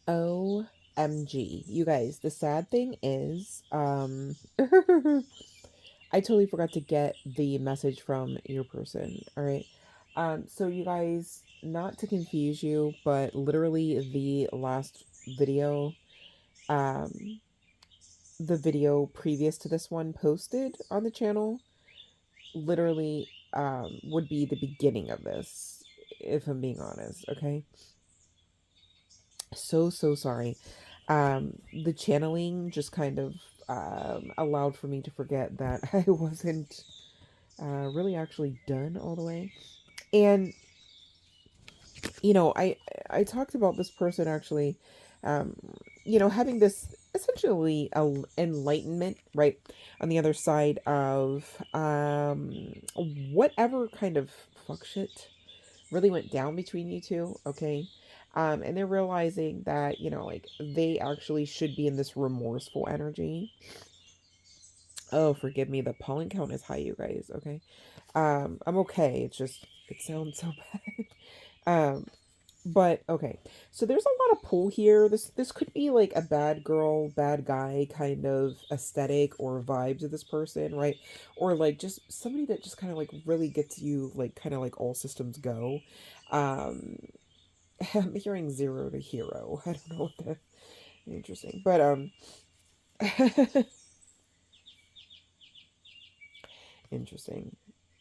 OMG. You guys, the sad thing is, I totally forgot to get the message from your person. All right. So you guys, not to confuse you, but literally the last video, um, the video previous to this one posted on the channel, literally, would be the beginning of this, if I'm being honest. Okay. So sorry. The channeling just kind of allowed for me to forget that I wasn't really actually done all the way. And I talked about this person actually, um, having this essentially enlightenment, right, on the other side of whatever kind of fuck shit really went down between you two, okay? And they're realizing that, like they actually should be in this remorseful energy. Oh, forgive me, the pollen count is high, you guys, okay? I'm okay. It's just it sounds so bad. But okay. So there's a lot of pull here. This could be like a bad girl, bad guy kind of aesthetic or vibe to this person, right? Or like just somebody that just kind of like really gets you like kind of like all systems go. Um I'm hearing zero to hero. I don't know what that interesting. But interesting.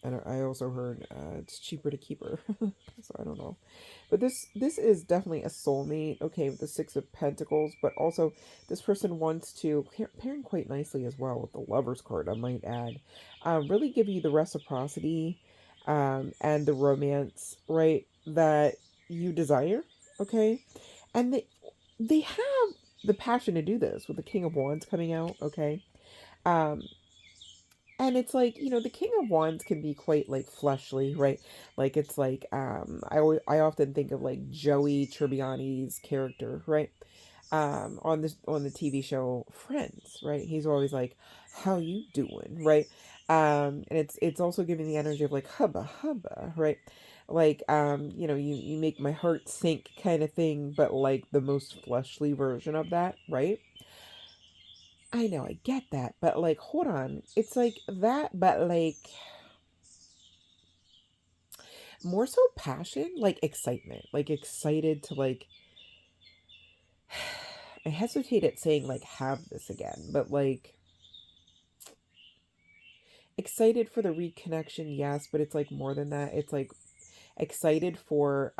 And I also heard it's cheaper to keep her. So I don't know. But this is definitely a soulmate, okay, with the Six of Pentacles, but also this person wants to, pairing quite nicely as well with the Lover's card, I might add, really give you the reciprocity and the romance, right, that you desire, okay? And they have the passion to do this with the King of Wands coming out, okay? Um, and it's like, the King of Wands can be quite like fleshly, right? Like it's like I often think of like Joey Tribbiani's character, right? On the TV show Friends, right? He's always like, "How you doing?" right? And it's also giving the energy of like hubba hubba, right? Like you make my heart sink kind of thing, but like the most fleshly version of that, right? I know, I get that, but like, hold on. It's like that, but like more so passion, like excitement, like excited to like, I hesitate at saying like have this again, but like excited for the reconnection, yes, but it's like more than that. It's like excited for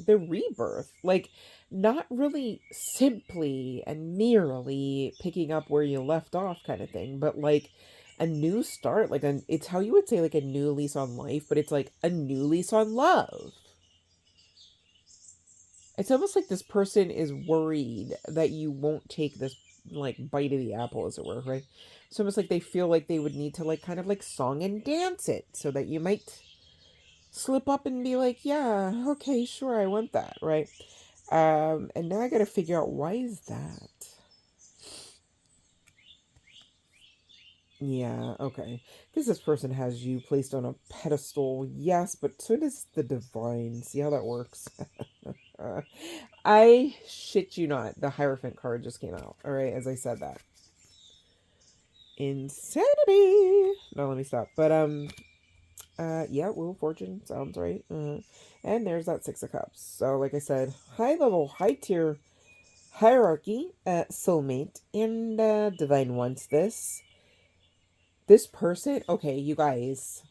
the rebirth, like not really simply and merely picking up where you left off kind of thing, but like a new start, like it's how you would say like a new lease on life, but it's like a new lease on love. It's almost like this person is worried that you won't take this like bite of the apple, as it were, right? It's almost like they feel like they would need to like kind of like song and dance it so that you might slip up and be like, yeah, okay, sure, I want that, right? And now I gotta figure out why is that. Yeah, okay. Because this person has you placed on a pedestal, yes, but so does the divine. See how that works? uh, I shit you not. The Hierophant card just came out. All right, as I said that. Insanity. No, let me stop. But yeah, Wheel of Fortune sounds right. And there's that Six of Cups. So, like I said, high level, high tier hierarchy, soulmate, and divine wants this. This person, okay, you guys,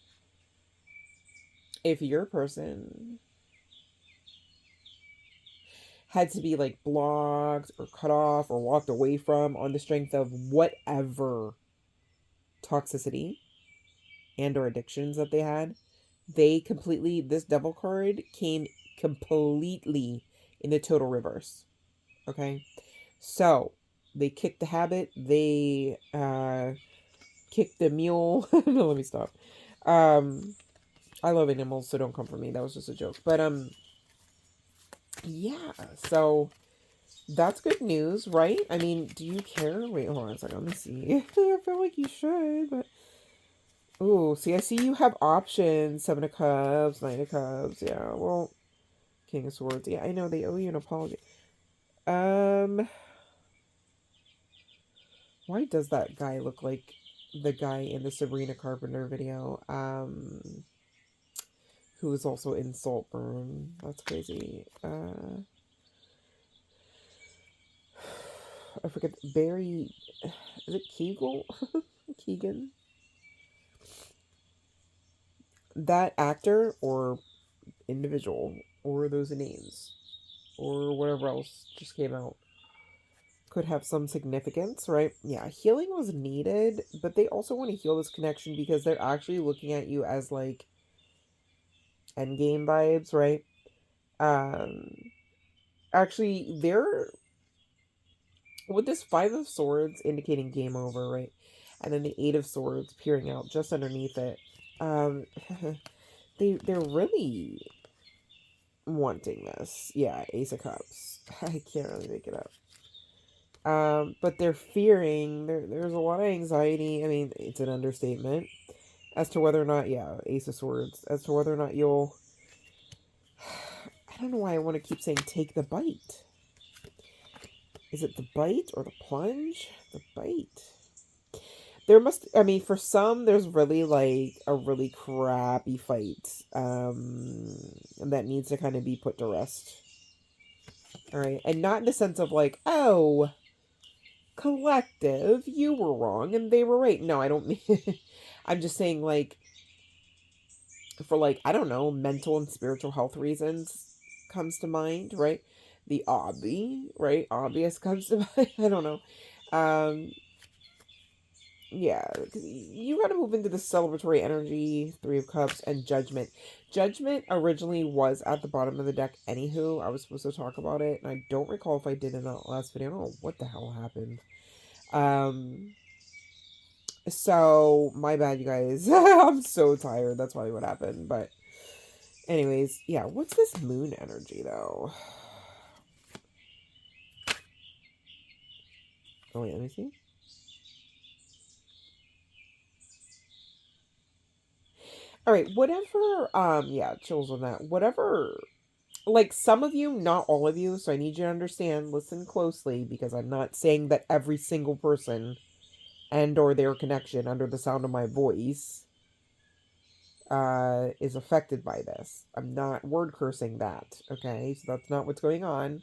if your person had to be like blocked or cut off or walked away from on the strength of whatever toxicity and or addictions that they had, they completely, this devil card came completely in the total reverse. Okay, so They kicked the habit. They kicked the mule. No, let me stop. I love animals, so don't come for me. That was just a joke. But yeah. So that's good news, right? I mean, do you care? Wait, hold on a second. Let me see. I feel like you should, but ooh, see, I see you have options. Seven of Cups, Nine of Cups. Yeah, well, King of Swords. Yeah, I know they owe you an apology. Why does that guy look like the guy in the Sabrina Carpenter video? Who is also in Saltburn. That's crazy. I forget. Barry. Is it Kegel? Keegan? That actor or individual, or those names, or whatever else just came out, could have some significance, right? Yeah, healing was needed, but they also want to heal this connection because they're actually looking at you as like endgame vibes, right? Um, actually, they're with this Five of Swords indicating game over, right? And then the Eight of Swords peering out just underneath it. Um, they're really wanting this. Yeah, Ace of Cups. I can't really make it up. But they're fearing. There's a lot of anxiety. I mean, it's an understatement as to whether or not, yeah, Ace of Swords, as to whether or not you'll. I don't know why I want to keep saying take the bite. Is it the bite or the plunge? The bite. There must, I mean, for some, there's really like a really crappy fight that needs to kind of be put to rest. All right. And not in the sense of like, oh, collective, you were wrong and they were right. No, I don't mean, I'm just saying like, for like, I don't know, mental and spiritual health reasons comes to mind, right? The right? Obvious comes to mind. I don't know. Um, yeah, you got to move into the celebratory energy, Three of Cups, and Judgment. Judgment originally was at the bottom of the deck. Anywho, I was supposed to talk about it, and I don't recall if I did in the last video. I don't know what the hell happened. So my bad, you guys. I'm so tired. That's probably what happened. But, anyways, yeah. What's this moon energy though? Oh wait, let me see. All right, whatever. Yeah, chills on that. Whatever. Like some of you, not all of you. So I need you to understand. Listen closely, because I'm not saying that every single person and or their connection under the sound of my voice is affected by this. I'm not word cursing that. Okay, so that's not what's going on.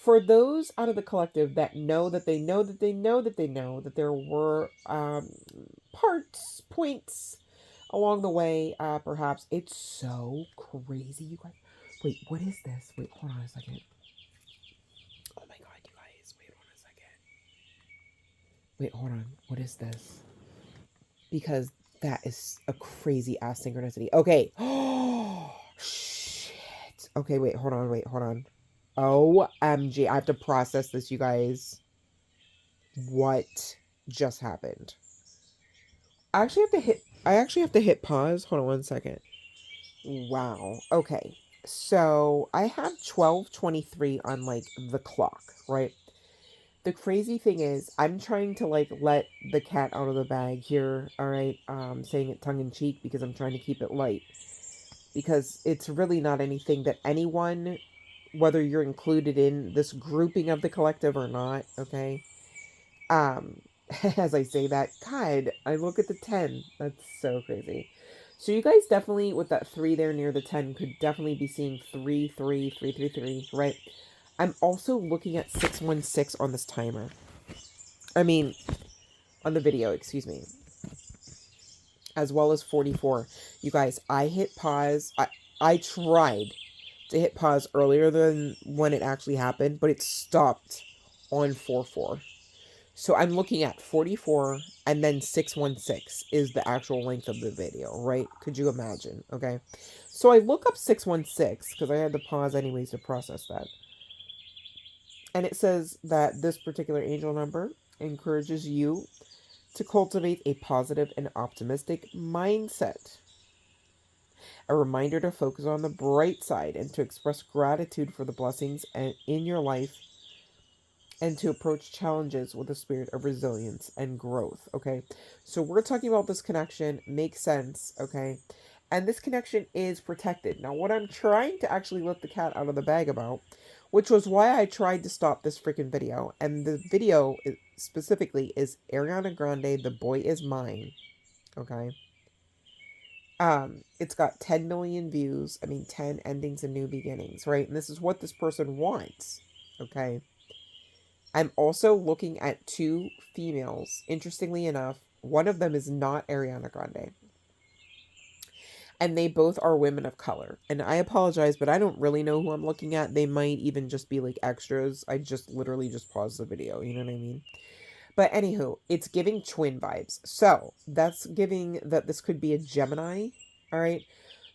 For those out of the collective that know that they know that they know that they know that there were points along the way, perhaps it's so crazy, you guys. Wait, what is this? Wait, hold on a second. Oh my god, you guys. Wait, hold on a second. Wait, hold on. What is this? Because that is a crazy ass synchronicity. Okay. Oh, shit. Okay, wait, hold on, wait, hold on. OMG, I have to process this, you guys. What just happened? I actually have to hit pause. Hold on one second. Wow. Okay. So I have 12:23 on like the clock, right? The crazy thing is I'm trying to like let the cat out of the bag here, all right? Saying it tongue in cheek because I'm trying to keep it light. Because it's really not anything that anyone, whether you're included in this grouping of the collective or not, okay? Um, as I say that, God, I look at the 10. That's so crazy. So you guys definitely, with that 3 there near the 10, could definitely be seeing 3, 3, 3, 3, 3, right? I'm also looking at 616 on this timer. I mean, on the video, excuse me. As well as 44. You guys, I hit pause. I tried to hit pause earlier than when it actually happened, but it stopped on 44. So I'm looking at 44 and then 616 is the actual length of the video, right? Could you imagine? Okay. So I look up 616 because I had to pause anyways to process that. And it says that this particular angel number encourages you to cultivate a positive and optimistic mindset. A reminder to focus on the bright side and to express gratitude for the blessings in your life and to approach challenges with a spirit of resilience and growth. Okay, so we're talking about this connection, makes sense. Okay, and this connection is protected. Now, what I'm trying to actually let the cat out of the bag about, which was why I tried to stop this freaking video, and the video specifically is Ariana Grande, The Boy Is Mine. Okay. It's got 10 million views. I mean, 10 endings and new beginnings, right? And this is what this person wants. Okay. I'm also looking at two females. Interestingly enough, one of them is not Ariana Grande. And they both are women of color. And I apologize, but I don't really know who I'm looking at. They might even just be like extras. I just literally just paused the video. You know what I mean? But anywho, it's giving twin vibes. So that's giving that this could be a Gemini. All right.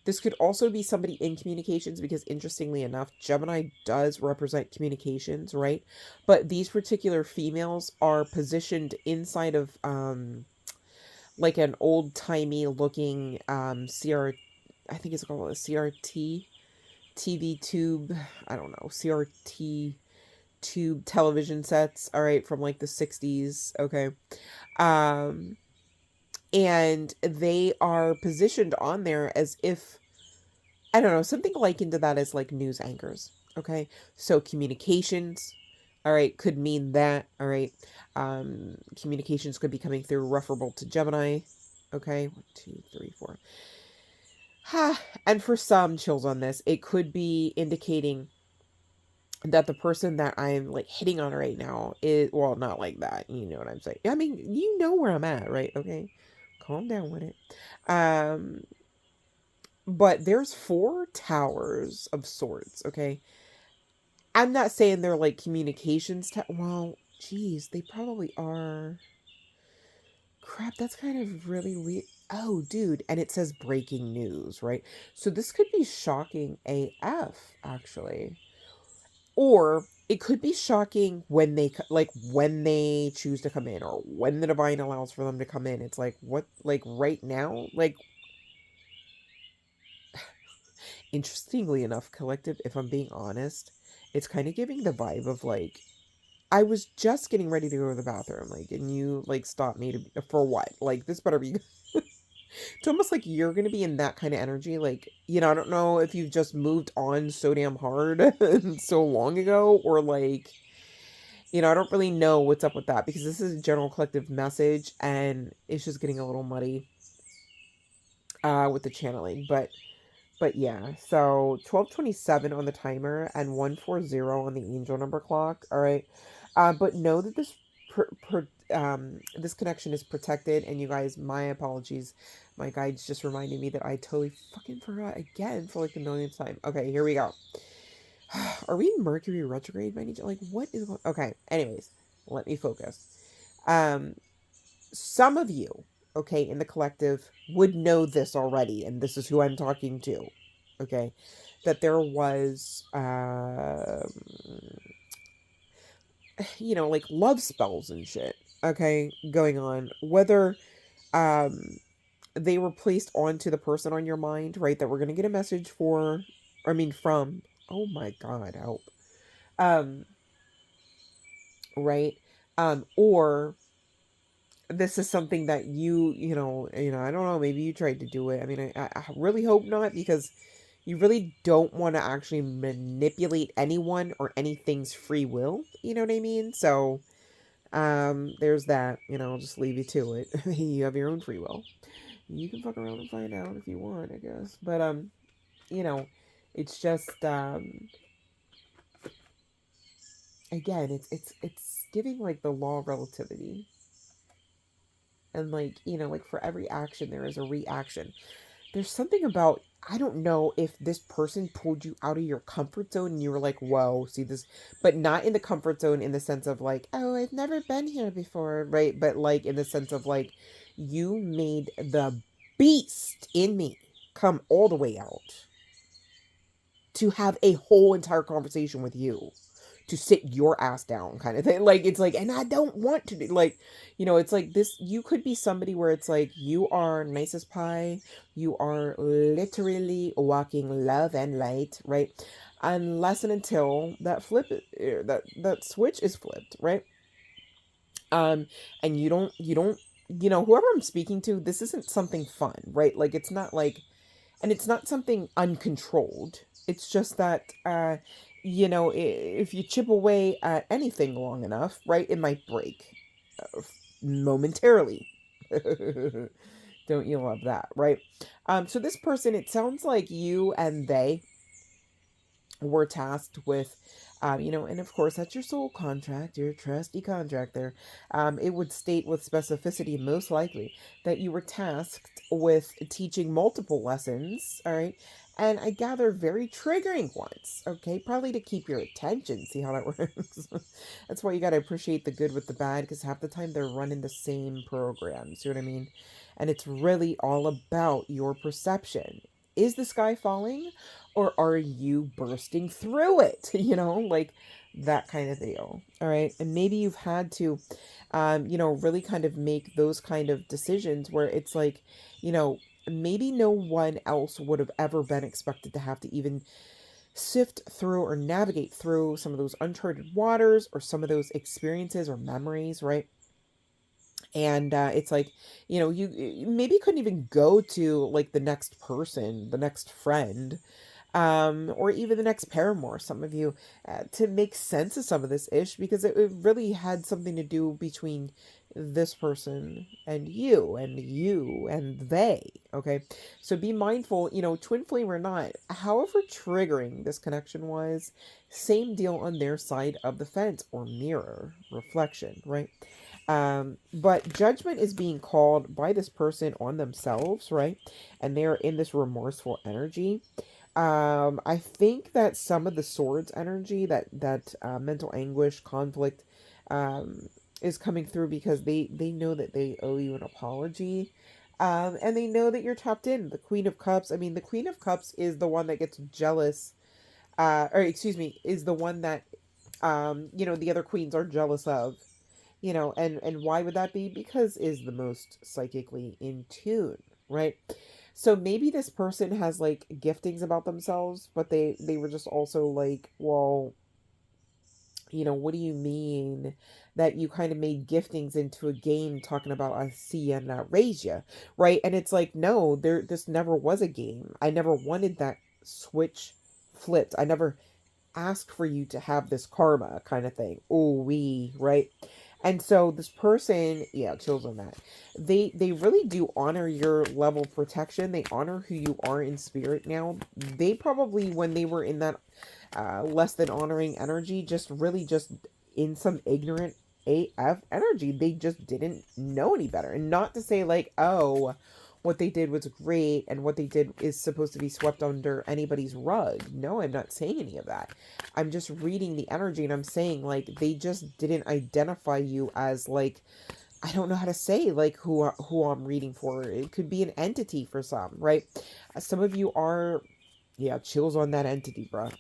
This could also be somebody in communications because, interestingly enough, Gemini does represent communications, right? But these particular females are positioned inside of like an old-timey looking I think it's called a CRT TV tube. I don't know, CRT tube television sets, all right, from like the 60s, okay? Um and they are positioned on there as if, I don't know, something likened to that as like news anchors. Okay. So communications, all right, could mean that. All right. Communications could be coming through referable to Gemini. Okay. 1, 2, 3, 4. Ha. And for some, chills on this, it could be indicating that the person that I'm like hitting on right now is, well, not like that. You know what I'm saying? I mean, you know where I'm at, right? Okay. Calm down with it. Um, but there's 4 towers of swords, okay? I'm not saying they're like communications well, geez, they probably are. Crap, that's kind of really weird. Oh, dude, and it says breaking news, right? So this could be shocking AF, actually. Or it could be shocking when they like when they choose to come in or when the divine allows for them to come in. It's like, what, like right now? Like, interestingly enough, collective, if I'm being honest, it's kind of giving the vibe of like, I was just getting ready to go to the bathroom, like, and you like stopped me to for what? Like, this better be. It's almost like you're gonna be in that kind of energy, like, you know, I don't know if you've just moved on so damn hard so long ago, or like, you know, I don't really know what's up with that because this is a general collective message, and it's just getting a little muddy with the channeling, but yeah, so 12:27 on the timer and 140 on the angel number clock. All right, but know that this connection is protected. And you guys, my apologies. My guide's just reminding me that I totally fucking forgot again for like the millionth time. Okay, here we go. Are we in Mercury retrograde by any chance? Like, what is going? Okay, anyways, let me focus. Um, some of you, okay, in the collective would know this already, and this is who I'm talking to, okay, that there was, you know, like love spells and shit, okay, going on, whether, um, they were placed onto the person on your mind, right, that we're gonna get a message for, I mean, from, oh my god, help, um, right, or this is something that you know, I don't know, maybe you tried to do it. I mean, I really hope not, because you really don't want to actually manipulate anyone or anything's free will. You know what I mean? So, there's that. You know, I'll just leave you to it. You have your own free will. You can fuck around and find out if you want, I guess. But you know, it's just again, it's giving like the law of relativity. And like, you know, like for every action there is a reaction. There's something about, I don't know if this person pulled you out of your comfort zone and you were like, whoa, see this, but not in the comfort zone in the sense of like, oh, I've never been here before, right? But like in the sense of like, you made the beast in me come all the way out to have a whole entire conversation with you, to sit your ass down kind of thing. Like, it's like, and I don't want to do, like, it's like this, you could be somebody where it's like, you are nice as pie, you are literally walking love and light, right? Unless and until that switch is flipped, right? And you don't whoever I'm speaking to, this isn't something fun, right? Like, it's not like, and it's not something uncontrolled. It's just that if you chip away at anything long enough, right, it might break momentarily. Don't you love that, right? So this person, it sounds like you and they were tasked with, and of course that's your soul contract, your trusty contract there. It would state with specificity, most likely, that you were tasked with teaching multiple lessons, all right? And I gather very triggering ones, okay? Probably to keep your attention. See how that works? That's why you got to appreciate the good with the bad, because half the time they're running the same program. See what I mean? And it's really all about your perception. Is the sky falling? Or are you bursting through it? Like that kind of deal. All right. And maybe you've had to, really kind of make those kind of decisions where it's like, maybe no one else would have ever been expected to have to even sift through or navigate through some of those uncharted waters or some of those experiences or memories, right? And it's like, you maybe couldn't even go to like the next person, the next friend, or even the next paramour, some of you, to make sense of some of this ish, because it really had something to do between this person and you and they. Okay, so be mindful, twin flame or not, however triggering this connection was, same deal on their side of the fence or mirror reflection, right? But judgment is being called by this person on themselves, right? And they're in this remorseful energy. I think that some of the swords energy, that mental anguish, conflict, is coming through because they know that they owe you an apology, and they know that you're tapped in. The Queen of Cups. I mean, the Queen of Cups is the one that gets jealous, or excuse me, is the one that the other queens are jealous of. And why would that be? Because is the most psychically in tune, right? So maybe this person has like giftings about themselves, but they were just also like, well, what do you mean that you kind of made giftings into a game talking about I see and not raise you, right? And it's like, no, this never was a game. I never wanted that switch flipped. I never ask for you to have this karma kind of thing. Oh, right? And so this person, yeah, chills on that. They really do honor your level of protection. They honor who you are in spirit now. They probably, when they were in that less than honoring energy, just really just in some ignorant AF energy, they just didn't know any better. And not to say like, oh, what they did was great and what they did is supposed to be swept under anybody's rug. No, I'm not saying any of that. I'm just reading the energy and I'm saying like they just didn't identify you as like, I don't know how to say like who I'm reading for. It could be an entity for some, right? Some of you are, yeah, chills on that entity, bro.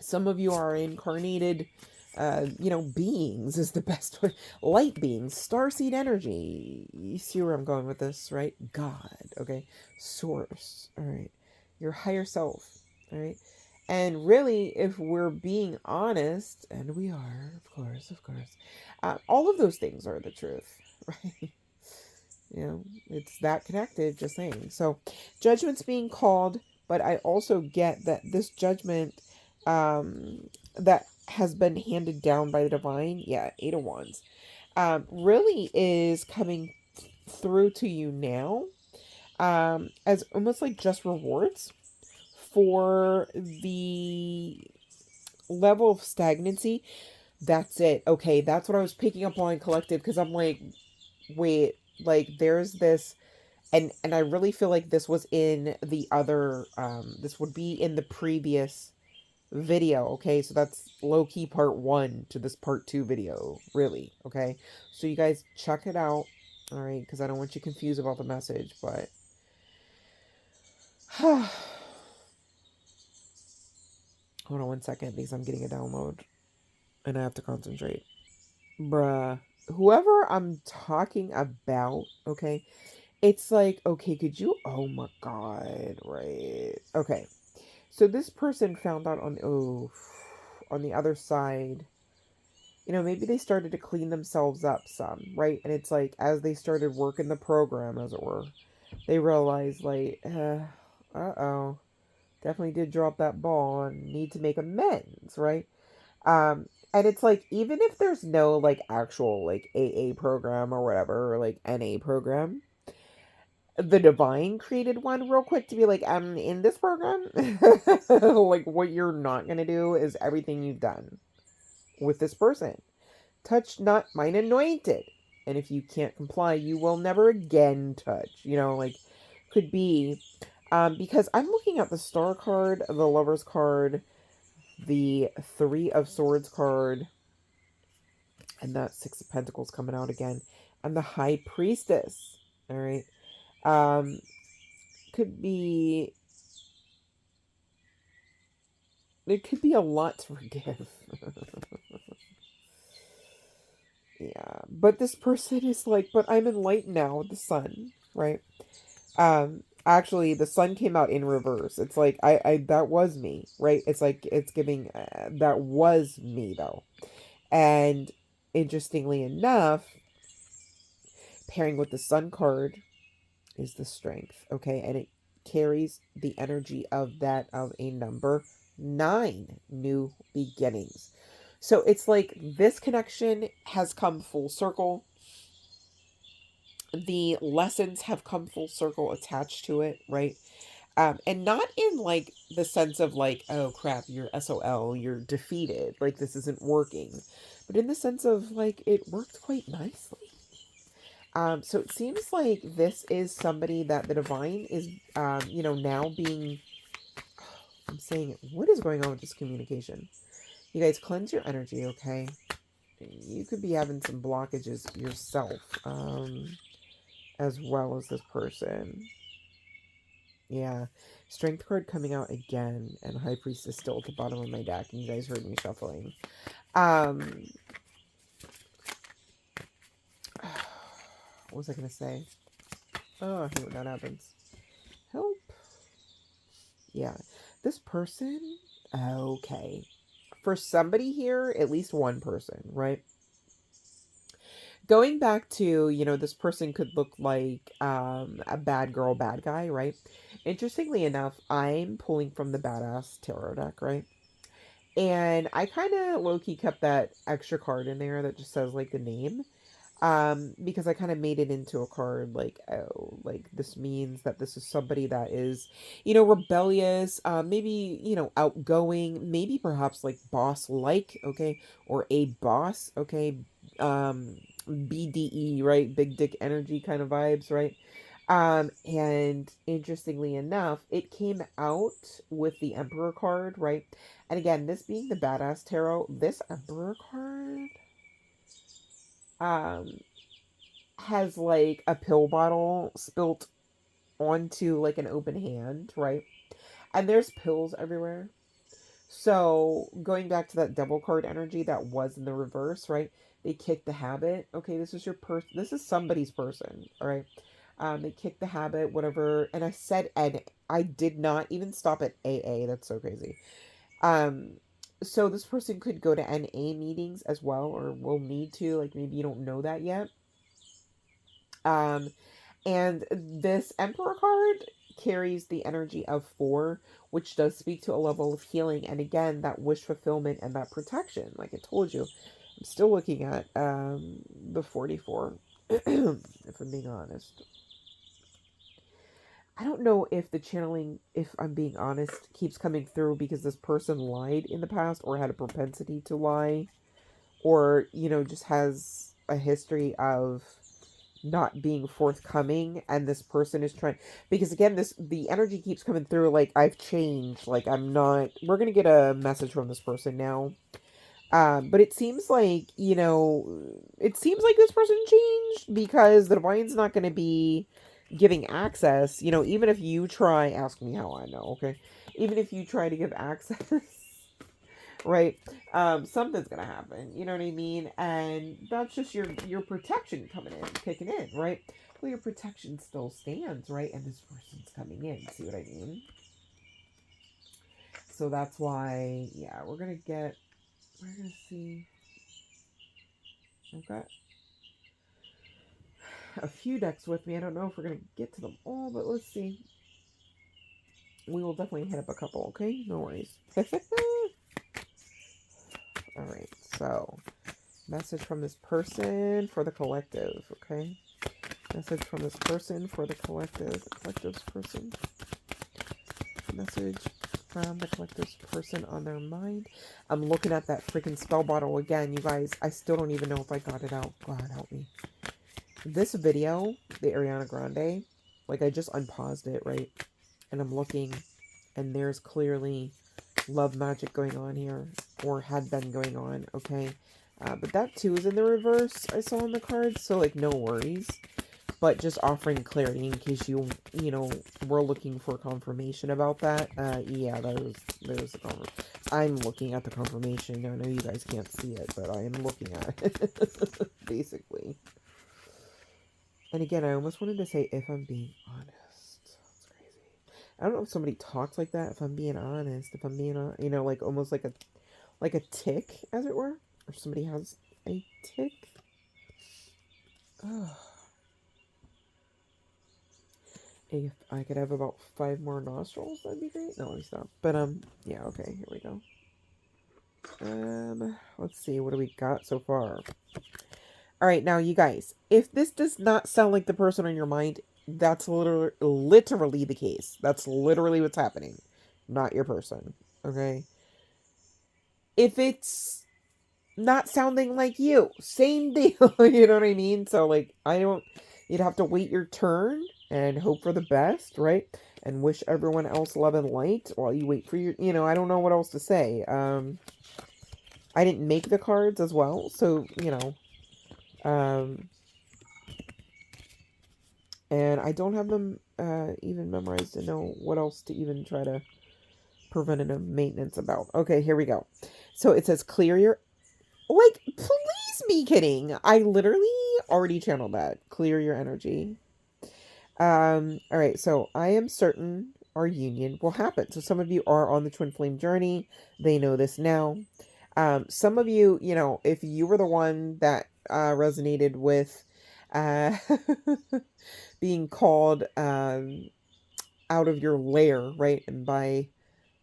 Some of you are incarnated, beings is the best way. Light beings, starseed energy. You see where I'm going with this, right? God, okay? Source, all right? Your higher self, all right? And really, if we're being honest, and we are, of course, all of those things are the truth, right? It's that connected, just saying. So, judgment's being called, but I also get that this judgment that has been handed down by the divine, yeah, Eight of Wands, really is coming through to you now as almost like just rewards for the level of stagnancy. That's it. Okay, that's what I was picking up on, collective, because I'm like, wait, like there's this, and I really feel like this was in the other this would be in the previous video. Okay, so that's low-key part one to this part two video, really. Okay, so you guys check it out, all right, because I don't want you confused about the message. But hold on one second because I'm getting a download. and I have to concentrate. Bruh, whoever I'm talking about, okay, it's like, okay, could you, oh my god, right? Okay, so this person found out on, oh, on the other side, maybe they started to clean themselves up some, right? And it's like, as they started working the program, as it were, they realized, like, uh-oh, definitely did drop that ball and need to make amends, right? And it's like, even if there's no like actual like AA program or whatever, or like NA program, the divine created one real quick to be like, in this program, like what you're not gonna do is everything you've done with this person. Touch not mine anointed. And if you can't comply, you will never again touch. Like could be because I'm looking at the star card, the lovers card, the three of swords card, and that six of pentacles coming out again, and the high priestess. All right. Um could be there could be a lot to forgive. Yeah, but this person is like, but I'm enlightened now with the sun, right? Actually the sun came out in reverse. It's like I that was me, right? It's like it's giving that was me though. And interestingly enough, pairing with the sun card is the strength, okay? And it carries the energy of that of a number 9, new beginnings. So it's like this connection has come full circle. The lessons have come full circle attached to it, right? And not in like the sense of like, oh crap, you're SOL, you're defeated, like this isn't working, but in the sense of like it worked quite nicely. So it seems like this is somebody that the divine is, now being. I'm saying, what is going on with this communication? You guys cleanse your energy, okay? You could be having some blockages yourself, as well as this person. Yeah. Strength card coming out again, and High Priest is still at the bottom of my deck, and you guys heard me shuffling. What was I going to say? Oh, I hate when that happens. Help. Yeah. This person, okay. For somebody here, at least one person, right? Going back to, this person could look like a bad girl, bad guy, right? Interestingly enough, I'm pulling from the Badass Tarot deck, right? And I kind of low-key kept that extra card in there that just says like the name. Because I kind of made it into a card like, oh, like this means that this is somebody that is, rebellious, maybe, outgoing, maybe perhaps like boss like, okay, or a boss, okay, BDE, right? Big dick energy kind of vibes, right? And interestingly enough, it came out with the Emperor card, right? And again, this being the Badass Tarot, this Emperor card, um, has like a pill bottle spilt onto like an open hand, right? And there's pills everywhere. So going back to that double card energy that was in the reverse, right? They kicked the habit. Okay, this is your person. This is somebody's person. All right. They kicked the habit, whatever. And I said, and I did not even stop at AA. That's so crazy. Um, so this person could go to NA meetings as well, or will need to. Like maybe you don't know that yet. Um, And this Emperor card carries the energy of 4, which does speak to a level of healing. And again, that wish fulfillment and that protection. Like I told you, I'm still looking at the 44, if I'm being honest. I don't know if the channeling, if I'm being honest, keeps coming through because this person lied in the past or had a propensity to lie, or, just has a history of not being forthcoming, and this person is trying, because again, the energy keeps coming through like I've changed, like I'm not. We're gonna get a message from this person now, but it seems like, it seems like this person changed because the divine's not gonna be giving access, even if you try. Ask me how I know, okay? Even if you try to give access right? Something's gonna happen, you know what I mean? And that's just your protection coming in, kicking in, right? Well, your protection still stands, right? And this person's coming in. See what I mean? So that's why, yeah, we're gonna see. I've got a few decks with me. I don't know if we're gonna get to them all, but let's see. We will definitely hit up a couple, okay? No worries. Alright, so message from this person for the collective, okay? Message from this person for the collective. The collective's person. Message from the collective's person on their mind. I'm looking at that freaking spell bottle again, you guys. I still don't even know if I got it out. God help me. This video, the Ariana Grande, like I just unpaused it, right? And I'm looking, and there's clearly love magic going on here, or had been going on, okay? But that too is in the reverse, I saw on the cards, so like no worries. But just offering clarity in case you know, were looking for confirmation about that. Yeah, there's the confirmation. I'm looking at the confirmation. I know you guys can't see it, but I am looking at it, basically. And again, I almost wanted to say, if I'm being honest. That's crazy. I don't know if somebody talks like that, if I'm being honest, if I'm being, you know, like almost like a tick, as it were. Or somebody has a tick. Oh. If I could have about 5 more nostrils, that'd be great. No, let me stop. But, yeah, okay, here we go. Let's see, what do we got so far? Alright, now, you guys, if this does not sound like the person on your mind, that's literally the case. That's literally what's happening. Not your person, okay? If it's not sounding like you, same deal, you know what I mean? So, like, you'd have to wait your turn and hope for the best, right? And wish everyone else love and light while you wait for your, you know, I don't know what else to say. I didn't make the cards as well, so, you know, and I don't have them even memorized to know what else to even try to preventative maintenance about. Okay, here we go. So it says clear your, like, please be kidding. I literally already channeled that. Clear your energy. All right, so I am certain our union will happen. So some of you are on the twin flame journey. They know this now. Some of you, you know, if you were the one that resonated with being called out of your lair, right? And by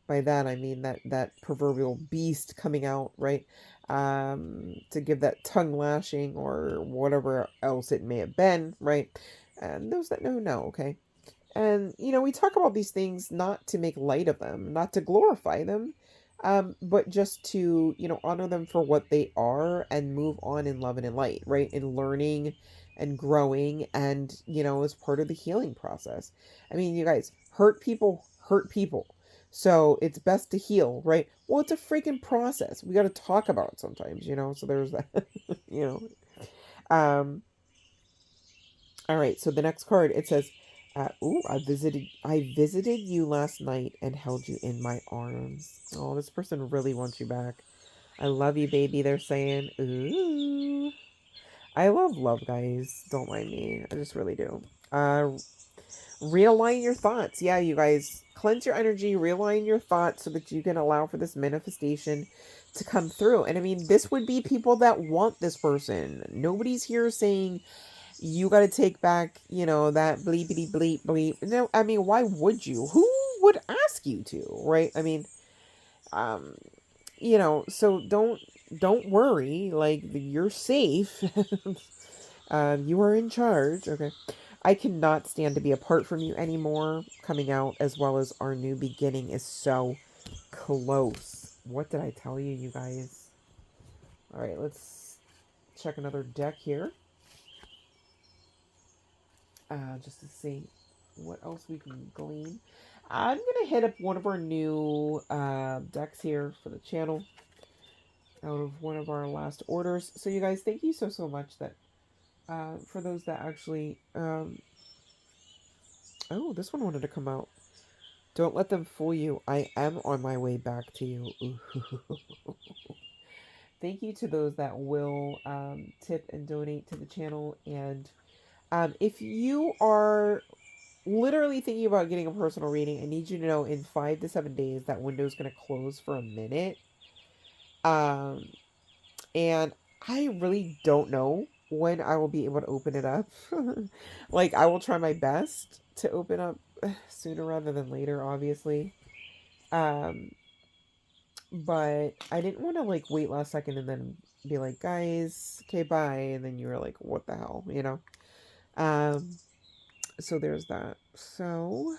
that I mean that proverbial beast coming out, right? To give that tongue lashing or whatever else it may have been, right? And those that know, okay? And, you know, we talk about these things not to make light of them, not to glorify them, but just to, you know, honor them for what they are and move on in love and in light, right? In learning and growing and, you know, as part of the healing process. I mean, you guys, hurt people hurt people. So it's best to heal, right? Well, it's a freaking process. We got to talk about it sometimes, you know? So there's that, you know. All right, so the next card, it says, ooh, I visited you last night and held you in my arms. Oh, this person really wants you back. I love you, baby, they're saying. Ooh. I love, guys. Don't mind me. I just really do. Realign your thoughts. Yeah, you guys. Cleanse your energy, realign your thoughts so that you can allow for this manifestation to come through. And I mean, this would be people that want this person. Nobody's here saying, you got to take back, you know, that bleepity bleep bleep. No, I mean, why would you? Who would ask you to, right? I mean, um, you know, so don't worry. Like, you're safe. You are in charge. Okay. I cannot stand to be apart from you anymore. Coming out as well as our new beginning is so close. What did I tell you, you guys? All right, let's check another deck here. Just to see what else we can glean. I'm going to hit up one of our new decks here for the channel out of one of our last orders. So you guys, thank you so much that for those that actually... oh, this one wanted to come out. Don't let them fool you. I am on my way back to you. Thank you to those that will tip and donate to the channel. And if you are literally thinking about getting a personal reading, I need you to know in 5 to 7 days that window is going to close for a minute. And I really don't know when I will be able to open it up. Like, I will try my best to open up sooner rather than later, obviously. But I didn't want to like wait last second and then be like, guys, okay, bye. And then you were like, what the hell, you know? So there's that. So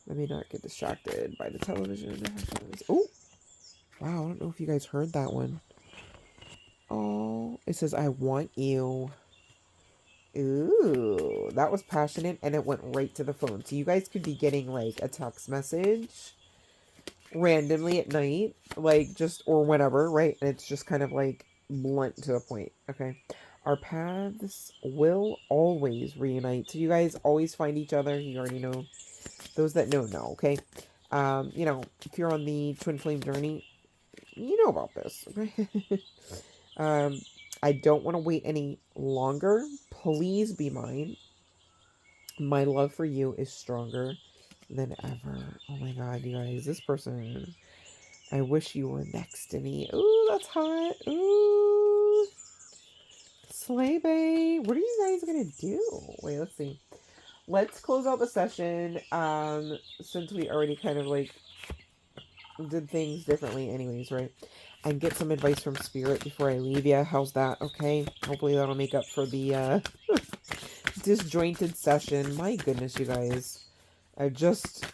let me not get distracted by the television. Oh, wow. I don't know if you guys heard that one. Oh, it says, I want you. Ooh, that was passionate and it went right to the phone. So you guys could be getting like a text message randomly at night, like just, or whenever, right? And it's just kind of like blunt to the point. Okay. Our paths will always reunite. So you guys always find each other. You already know. Those that know, okay? You know, if you're on the twin flame journey, you know about this, okay? I don't want to wait any longer. Please be mine. My love for you is stronger than ever. Oh my god, you guys, this person, I wish you were next to me. Ooh, that's hot. Ooh. Slay babe. What are you guys gonna do? Wait, let's see. Let's close out the session. Since we already kind of like did things differently anyways, right? And get some advice from Spirit before I leave you. How's that? Okay. Hopefully that'll make up for the disjointed session. My goodness, you guys. I've just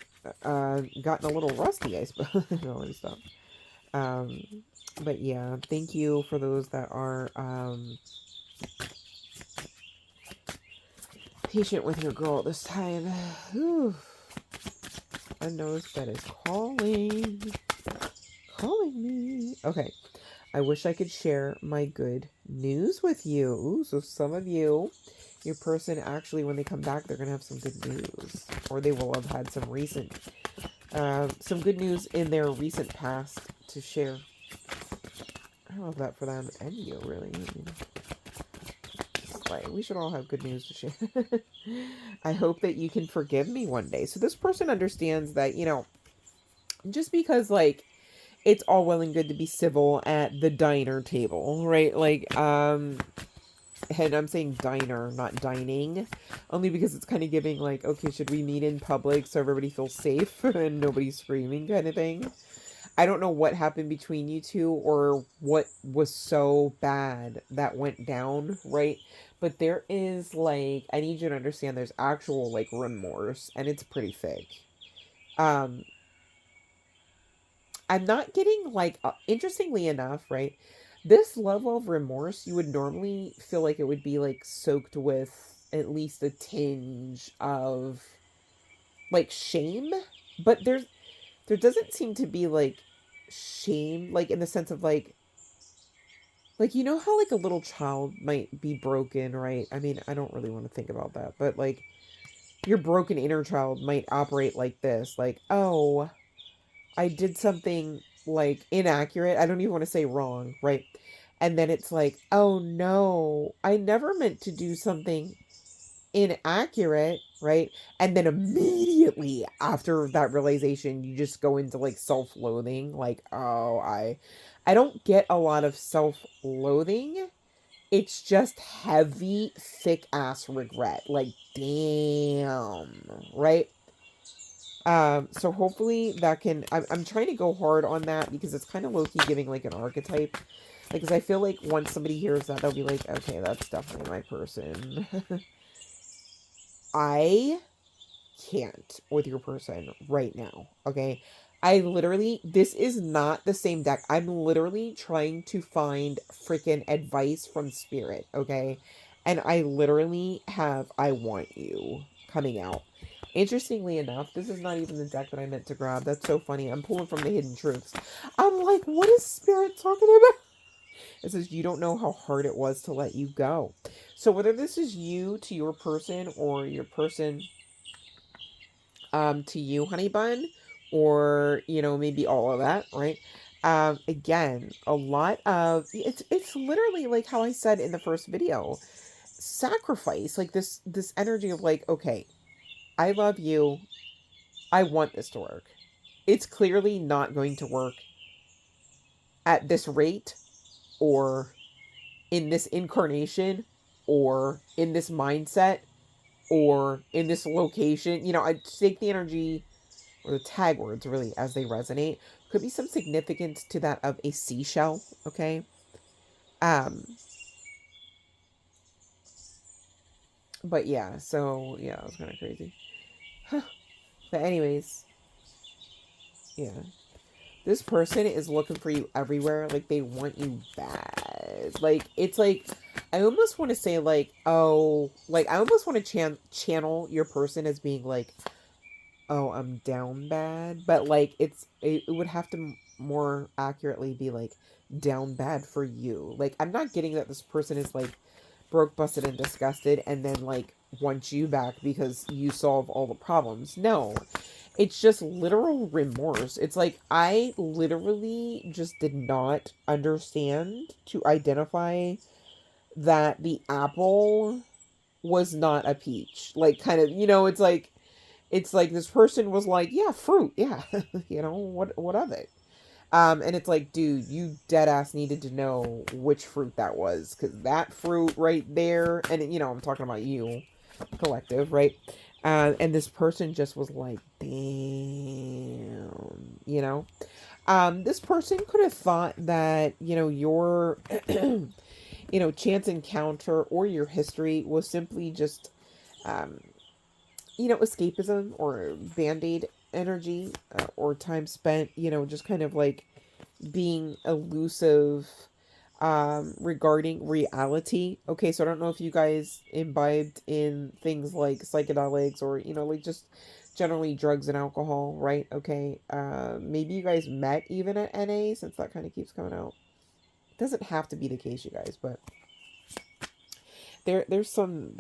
gotten a little rusty, I suppose. No, let me stop. But yeah, thank you for those that are patient with your girl this time. Whew. I know this bed is calling me. Okay, I wish I could share my good news with you. Ooh, so some of you, your person actually, when they come back, they're gonna have some good news, or they will have had some good news in their recent past to share. I love that for them and you, really. Right, we should all have good news to share. I hope that you can forgive me one day. So this person understands that, you know, just because like it's all well and good to be civil at the diner table, right? Like, and I'm saying diner, not dining, only because it's kind of giving like, okay, should we meet in public so everybody feels safe and nobody's screaming kind of thing. I don't know what happened between you two or what was so bad that went down, right? But there is like, I need you to understand there's actual like remorse and it's pretty fake. I'm not getting like, interestingly enough, right? This level of remorse, you would normally feel like it would be like soaked with at least a tinge of like shame, but there doesn't seem to be like shame, like in the sense of like, you know how like a little child might be broken, right? I mean, I don't really want to think about that, but like your broken inner child might operate like this, like, oh, I did something like inaccurate. I don't even want to say wrong, right? And then it's like, oh no, I never meant to do something inaccurate, right? And then immediately after that realization, you just go into like self-loathing, like, oh, I don't get a lot of self-loathing. It's just heavy, thick ass regret. Like, damn, right? So hopefully that can, I'm trying to go hard on that because it's kind of low-key giving like an archetype. Like, because I feel like once somebody hears that, they'll be like, okay, that's definitely my person. I can't with your person right now, okay? I literally, this is not the same deck. I'm literally trying to find freaking advice from Spirit, okay? And I literally have I Want You coming out. Interestingly enough, this is not even the deck that I meant to grab. That's so funny. I'm pulling from the Hidden Truths. I'm like, what is Spirit talking about? It says, you don't know how hard it was to let you go. So whether this is you to your person or your person to you, honey bun, or, you know, maybe all of that, right? Again, a lot of it's literally like how I said in the first video, sacrifice, like this energy of like, okay, I love you, I want this to work. It's clearly not going to work at this rate, or in this incarnation, or in this mindset, or in this location. You know, I take the energy or the tag words really as they resonate. Could be some significance to that of a seashell, okay? Um, but yeah, so yeah, it was kind of crazy. But anyways, yeah. This person is looking for you everywhere. Like, they want you bad. Like, it's like, I almost want to say, like, oh, like, I almost want to channel your person as being like, oh, I'm down bad. But, like, it would have to more accurately be, like, down bad for you. Like, I'm not getting that this person is, like, broke, busted, and disgusted and then, like, wants you back because you solve all the problems. No. It's just literal remorse. It's like, I literally just did not understand to identify that the apple was not a peach. Like, kind of, you know, it's like this person was like, yeah, fruit, yeah, you know, what of it? And it's like, dude, you dead ass needed to know which fruit that was, because that fruit right there, and you know, I'm talking about you, collective, right? And this person just was like, damn, you know. This person could have thought that, you know, your, you know, chance encounter or your history was simply just, um, you know, escapism or band-aid energy, or time spent, you know, just kind of like being elusive regarding reality. Okay, so I don't know if you guys imbibed in things like psychedelics, or, you know, like just generally drugs and alcohol, right? Okay, maybe you guys met even at NA, since that kind of keeps coming out. It doesn't have to be the case, you guys, but there's some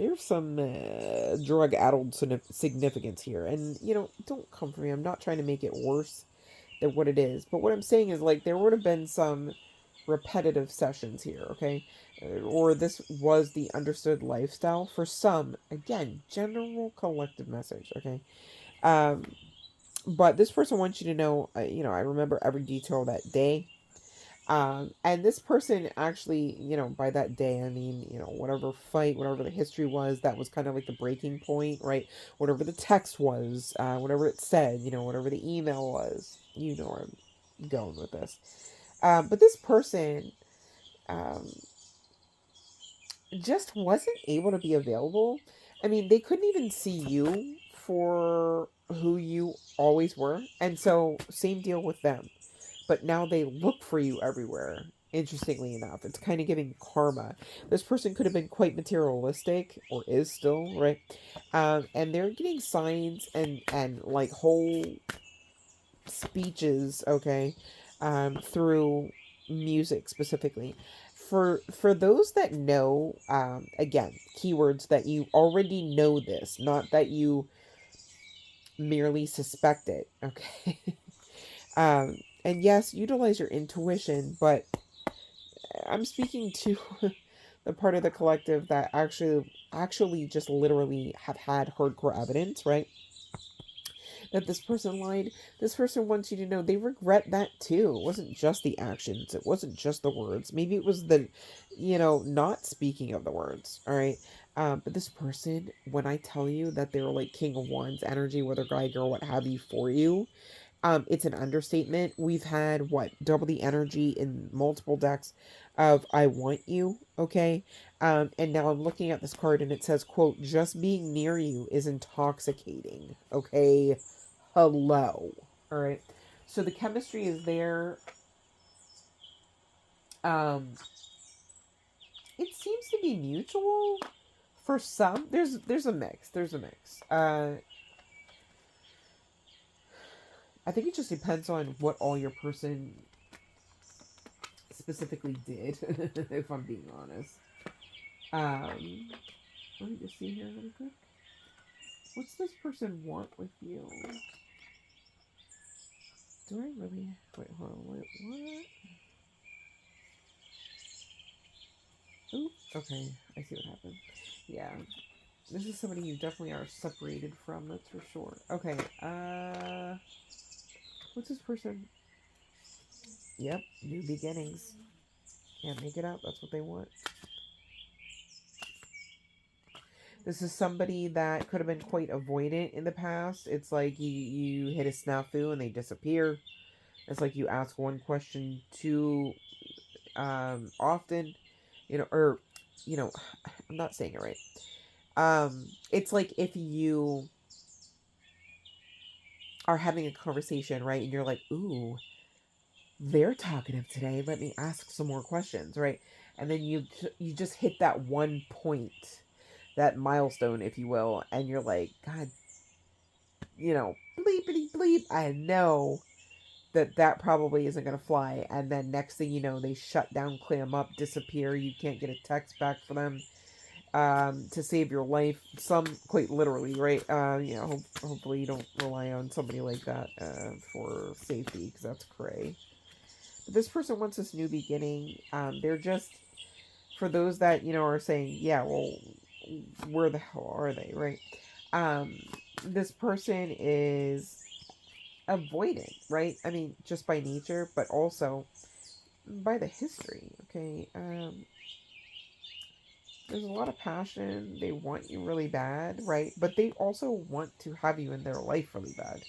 drug addled significance here. And, you know, don't come for me, I'm not trying to make it worse than what it is, but what I'm saying is, like, there would have been some repetitive sessions here, okay? Or this was the understood lifestyle for some. Again, general collective message, okay? Um, but this person wants you to know, you know, I remember every detail of that day. And this person actually, you know, by that day, I mean, you know, whatever fight, whatever the history was, that was kind of like the breaking point, right? Whatever the text was, whatever it said, you know, whatever the email was, you know where I'm going with this. But this person, um, just wasn't able to be available. I mean, they couldn't even see you for who you always were. And so, same deal with them. But now they look for you everywhere. Interestingly enough, it's kind of giving karma. This person could have been quite materialistic, or is still, right? And they're getting signs and like whole speeches, okay, through music specifically. For those that know, again, keywords that you already know this, not that you merely suspect it, okay. And yes, utilize your intuition, but I'm speaking to the part of the collective that actually just literally have had hardcore evidence, right? That this person lied. This person wants you to know they regret that too. It wasn't just the actions, it wasn't just the words. Maybe it was the, you know, not speaking of the words, all right? But this person, when I tell you that they're like King of Wands energy, whether guy, girl, what have you, for you, it's an understatement. We've had what, double the energy in multiple decks of I want you, okay? And now I'm looking at this card and it says, quote, just being near you is intoxicating, okay? Hello. All right. So the chemistry is there. Um, it seems to be mutual for some. There's a mix. There's a mix. I think it just depends on what all your person specifically did, if I'm being honest. Let me just see here really quick. What's this person want with you? Do I really? Wait, hold on. Wait, what? Oop. Okay, I see what happened. Yeah. This is somebody you definitely are separated from, that's for sure. Okay, what's this person? Yep, new beginnings. Can't make it out, that's what they want. This is somebody that could have been quite avoidant in the past. It's like you hit a snafu and they disappear. It's like you ask one question too often, or, I'm not saying it right. It's like if you are having a conversation, right, and you're like, ooh, they're talkative today. Let me ask some more questions, right? And then you just hit that one point, that milestone, if you will, and you're like, God, bleepity bleep. I know that probably isn't gonna fly. And then next thing you know, they shut down, clam up, disappear. You can't get a text back for them to save your life. Some quite literally, right? Hopefully you don't rely on somebody like that for safety, because that's cray. This person wants this new beginning. They're just, for those that are saying, yeah, well, where the hell are they, right? Um, this person is avoidant, right? I mean, just by nature, but also by the history. Okay, there's a lot of passion. They want you really bad, right? But they also want to have you in their life really bad.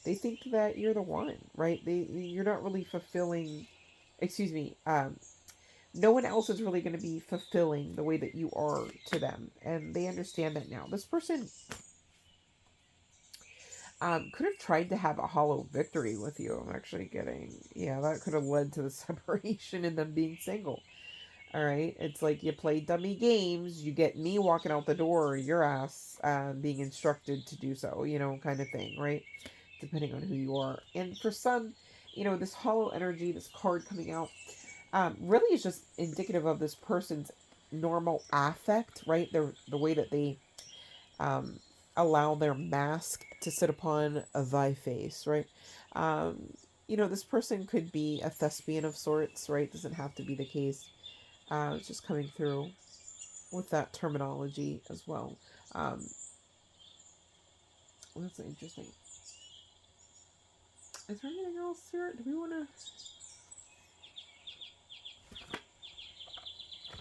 They think that you're the one, right? You're not really fulfilling. Excuse me. No one else is really going to be fulfilling the way that you are to them, and they understand that now. This person could have tried to have a hollow victory with you. I'm actually getting, yeah, that could have led to the separation and them being single. All right, it's like you play dummy games, you get me walking out the door, or your ass being instructed to do so, kind of thing, right? Depending on who you are. And for some, this hollow energy, this card coming out, really is just indicative of this person's normal affect, right? The way that they um, allow their mask to sit upon thy face, right? This person could be a thespian of sorts, right? Doesn't have to be the case. It's just coming through with that terminology as well. Um, that's interesting. Is there anything else here? Do we want to?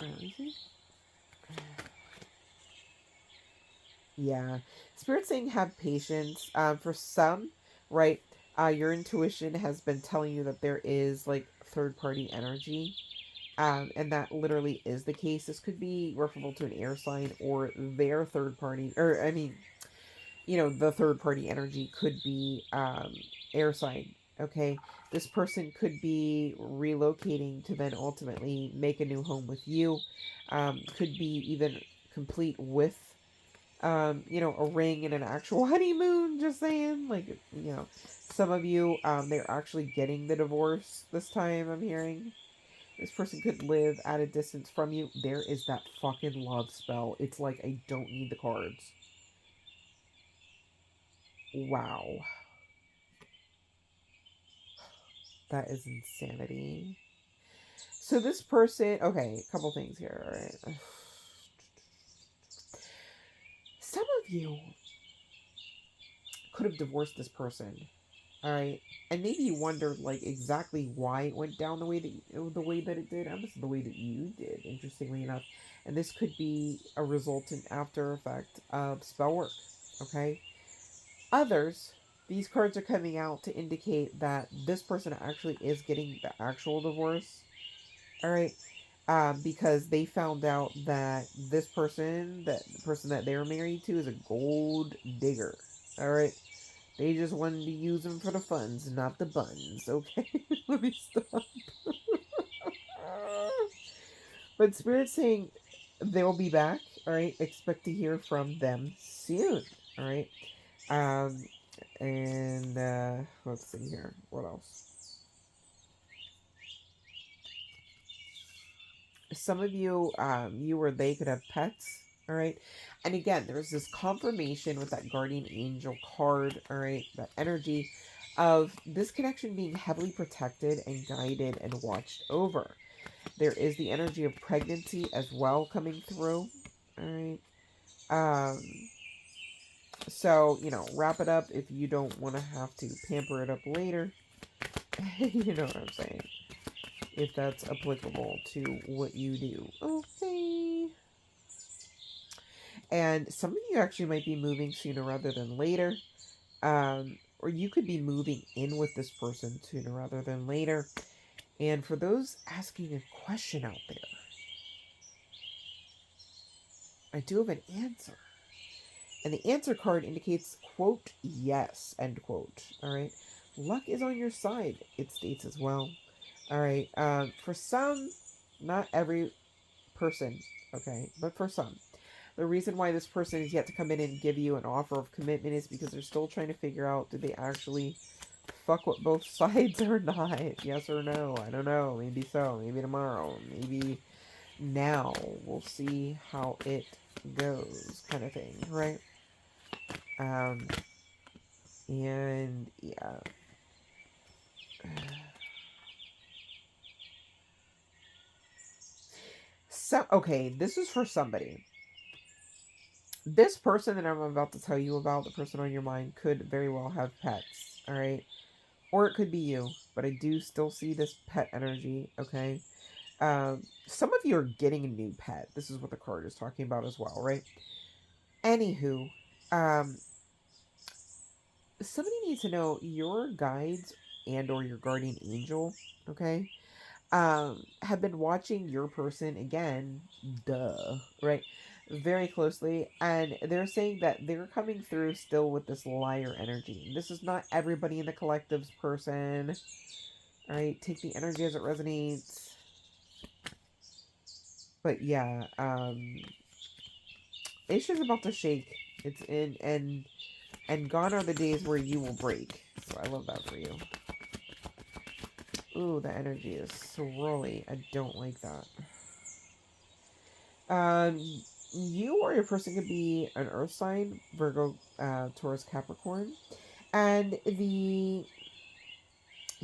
Let me see. Yeah, Spirit saying have patience. For some, right? Your intuition has been telling you that there is like third party energy. And that literally is the case. This could be referable to an air sign or their third party, or I mean, the third party energy could be air sign. Okay, this person could be relocating to then ultimately make a new home with you. Could be even complete with a ring and an actual honeymoon. Just saying, like, some of you, they're actually getting the divorce this time. I'm hearing this person could live at a distance from you. There is that fucking love spell. It's like I don't need the cards. Wow, that is insanity. So this person, okay, a couple things here. All right, some of you could have divorced this person. All right, and maybe you wondered like exactly why it went down the way that it did. Almost the way that you did, interestingly enough, and this could be a resultant after effect of spell work. Okay, others, these cards are coming out to indicate that this person actually is getting the actual divorce. All right, because they found out that the person that they were married to, is a gold digger. All right, they just wanted to use them for the funds, not the buns. Okay, let me stop. But Spirit's saying they'll be back. All right, expect to hear from them soon. All right, um, and let's see here. What else? Some of you, you or they could have pets. All right. And again, there's this confirmation with that guardian angel card. All right. That energy of this connection being heavily protected and guided and watched over. There is the energy of pregnancy as well coming through. All right. Um, so, wrap it up if you don't want to have to pamper it up later. You know what I'm saying. If that's applicable to what you do. Okay. And some of you actually might be moving sooner rather than later. Or you could be moving in with this person sooner rather than later. And for those asking a question out there, I do have an answer. And the answer card indicates, quote, yes, end quote. All right. Luck is on your side, it states as well. All right. For some, not every person, okay, but for some, the reason why this person is yet to come in and give you an offer of commitment is because they're still trying to figure out, did they actually fuck with both sides or not? Yes or no? I don't know. Maybe so. Maybe tomorrow. Maybe now. We'll see how it goes, kind of thing, right? Um, and yeah. So, okay, this is for somebody. This person that I'm about to tell you about, the person on your mind, could very well have pets, all right? Or it could be you, but I do still see this pet energy, okay? Some of you are getting a new pet. This is what the card is talking about as well, right? Anywho, um, somebody needs to know your guides and or your guardian angel, okay? Have been watching your person again, duh, right? Very closely, and they're saying that they're coming through still with this liar energy. This is not everybody in the collective's person. All right, take the energy as it resonates. But yeah, it's just about to shake. It's in and gone are the days where you will break. So I love that for you. Ooh, the energy is swirly. I don't like that. Um, you or your person could be an Earth sign, Virgo, Taurus, Capricorn, and the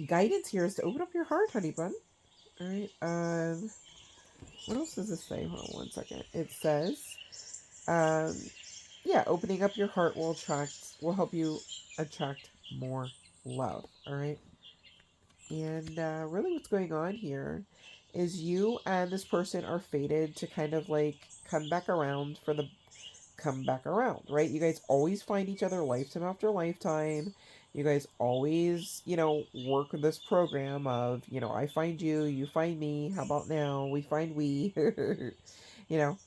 guidance here is to open up your heart, honey bun. All right. What else does this say? Hold on one second. It says, um, yeah, opening up your heart will help you attract more love. All right. And really, what's going on here is you and this person are fated to kind of like come back around, right? You guys always find each other lifetime after lifetime. You guys always, work this program of, I find you, you find me. How about now? We find we, you know.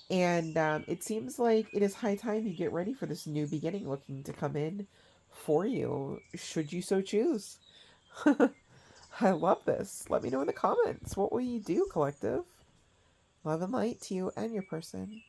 And it seems like it is high time you get ready for this new beginning looking to come in for you, should you so choose. I love this. Let me know in the comments. What will you do, collective? Love and light to you and your person.